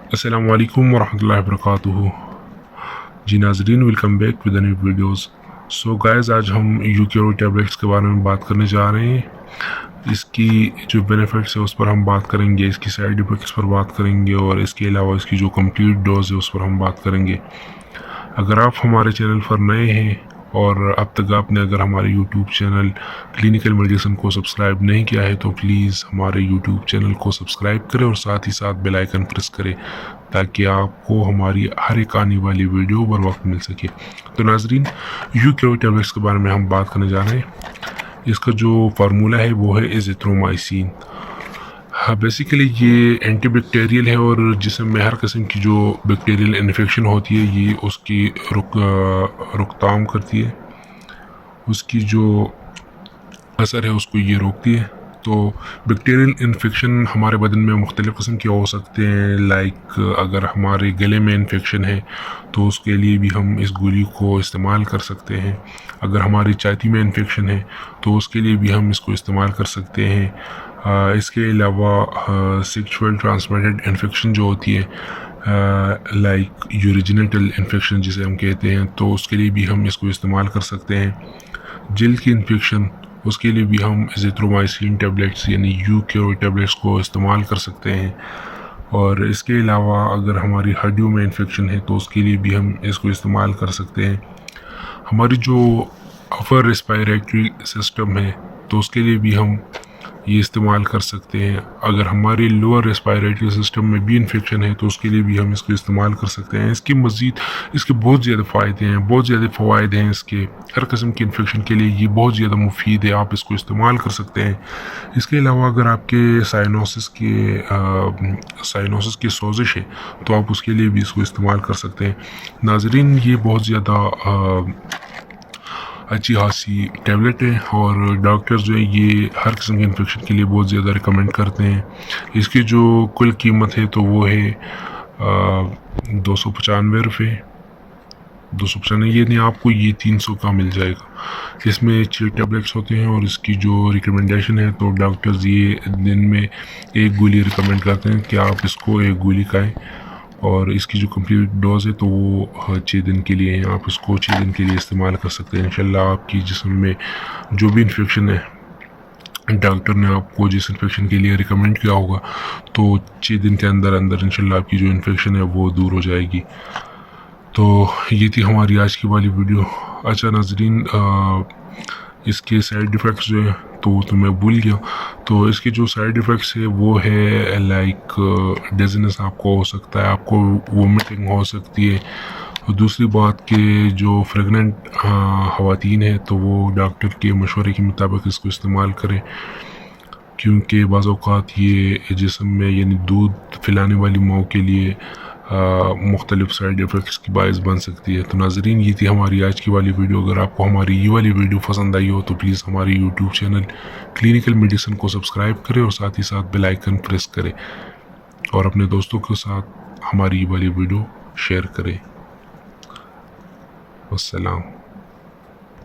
السلام علیکم ورحمۃ اللہ وبرکاتہ. جی ناظرین، welcome back with new videos. So guys, آج ہم یوکیرو ٹیبلیٹس کے بارے میں بات کرنے جا رہے ہیں. اس کی جو بینیفٹس ہے اس پر ہم بات کریں گے، اس کی سائیڈ افیکٹس پر بات کریں گے، اور اس کے علاوہ اس کی جو کمپلیٹ ڈوز ہے اس پر ہم بات کریں گے. اگر آپ ہمارے چینل پر نئے ہیں اور اب تک آپ نے اگر ہمارے یوٹیوب چینل کلینکل میڈیسن کو سبسکرائب نہیں کیا ہے تو پلیز ہمارے یوٹیوب چینل کو سبسکرائب کریں اور ساتھ ہی ساتھ بیل آئیکن پریس کریں تاکہ آپ کو ہماری ہر ایک آنے والی ویڈیو بر وقت مل سکے. تو ناظرین، یوکیرو ٹیبلیٹس کے بارے میں ہم بات کرنے جا رہے ہیں. اس کا جو فارمولہ ہے وہ ہے ایزیترومائسین. بیسیکلی یہ اینٹی بیکٹیریل ہے اور جسم میں ہر قسم کی جو بیکٹیریل انفیکشن ہوتی ہے یہ اس کی روکتھام کرتی ہے. اس کی جو اثر ہے اس کو یہ روکتی ہے. تو بیکٹیریل انفیکشن ہمارے بدن میں مختلف قسم کے ہو سکتے ہیں. لائک اگر ہمارے گلے میں انفیکشن ہے تو اس کے لیے بھی ہم اس گولی کو استعمال کر سکتے ہیں. اگر ہماری چھاتی میں انفیکشن ہے تو اس کے لیے بھی ہم اس کو استعمال کر سکتے ہیں. اس کے علاوہ سیکچوئل ٹرانسمیٹڈ انفیکشن جو ہوتی ہے لائک یوریجنیٹل انفیکشن جسے ہم کہتے ہیں، تو اس کے لیے بھی ہم اس کو استعمال کر سکتے ہیں. جلد کی انفیکشن، اس کے لیے بھی ہم ایزیترومائسین ٹیبلیٹس یعنی یوکیرو ٹیبلیٹس کو استعمال کر سکتے ہیں. اور اس کے علاوہ اگر ہماری ہڈیوں میں انفیکشن ہے تو اس کے لیے بھی ہم اس کو استعمال کر سکتے ہیں. ہماری جو اپر ریسپائریٹری سسٹم ہے تو اس کے لیے بھی ہم یہ استعمال کر سکتے ہیں. اگر ہماری لوور ریسپائریٹری سسٹم میں بھی انفیکشن ہے تو اس کے لیے بھی ہم اس کو استعمال کر سکتے ہیں. اس کے بہت زیادہ فائدے ہیں، بہت زیادہ فوائد ہیں. اس کے ہر قسم کی انفیکشن کے لیے یہ بہت زیادہ مفید ہے، آپ اس کو استعمال کر سکتے ہیں. اس کے علاوہ اگر آپ کے سائنوسس کی سوزش ہے تو آپ اس کے لیے بھی اس کو استعمال کر سکتے ہیں. ناظرین، یہ بہت زیادہ اچھی خاصی ٹیبلٹ ہے اور ڈاکٹر جو ہے یہ ہر قسم کے انفیکشن کے لیے بہت زیادہ ریکمینڈ کرتے ہیں. اس کی جو کل قیمت ہے تو وہ ہے 295 روپے. 295 یہ نہیں، آپ کو یہ 300 کا مل جائے گا. اس میں 6 ٹیبلیٹس ہوتے ہیں اور اس کی جو ریکمنڈیشن ہے تو ڈاکٹرز یہ دن میں ایک گولی ریکمینڈ کرتے ہیں کہ آپ اس کو ایک گولی کھائیں. اور اس کی جو کمپلیٹ ڈوز ہے تو وہ 6 دن کے لیے ہیں. آپ اس کو 6 دن کے لیے استعمال کر سکتے ہیں. انشاءاللہ آپ کی جسم میں جو بھی انفیکشن ہے، ڈاکٹر نے آپ کو جس انفیکشن کے لیے ریکمینڈ کیا ہوگا تو 6 دن کے اندر انشاءاللہ آپ کی جو انفیکشن ہے وہ دور ہو جائے گی. تو یہ تھی ہماری آج کی والی ویڈیو. اچھا ناظرین، اس کے سائیڈ ایفیکٹس جو ہیں تو میں بھول گیا. تو اس کے جو سائیڈ ایفیکٹس ہے وہ ہے لائک ڈیزنس آپ کو ہو سکتا ہے، آپ کو وومٹنگ ہو سکتی ہے. اور دوسری بات کہ جو پریگننٹ خواتین ہیں تو وہ ڈاکٹر کے مشورے کے مطابق اس کو استعمال کریں، کیونکہ بعض اوقات یہ جسم میں یعنی دودھ پلانے والی ماؤں کے لیے مختلف سائیڈ ایفیکٹس کی باعث بن سکتی ہے. تو ناظرین، یہ تھی ہماری آج کی والی ویڈیو. اگر آپ کو ہماری یہ والی ویڈیو پسند آئی ہو تو پلیز ہمارے یوٹیوب چینل کلینکل میڈیسن کو سبسکرائب کریں اور ساتھ ہی ساتھ بیل آئیکن پریس کریں اور اپنے دوستوں کے ساتھ ہماری یہ والی ویڈیو شیئر کریں. والسلام.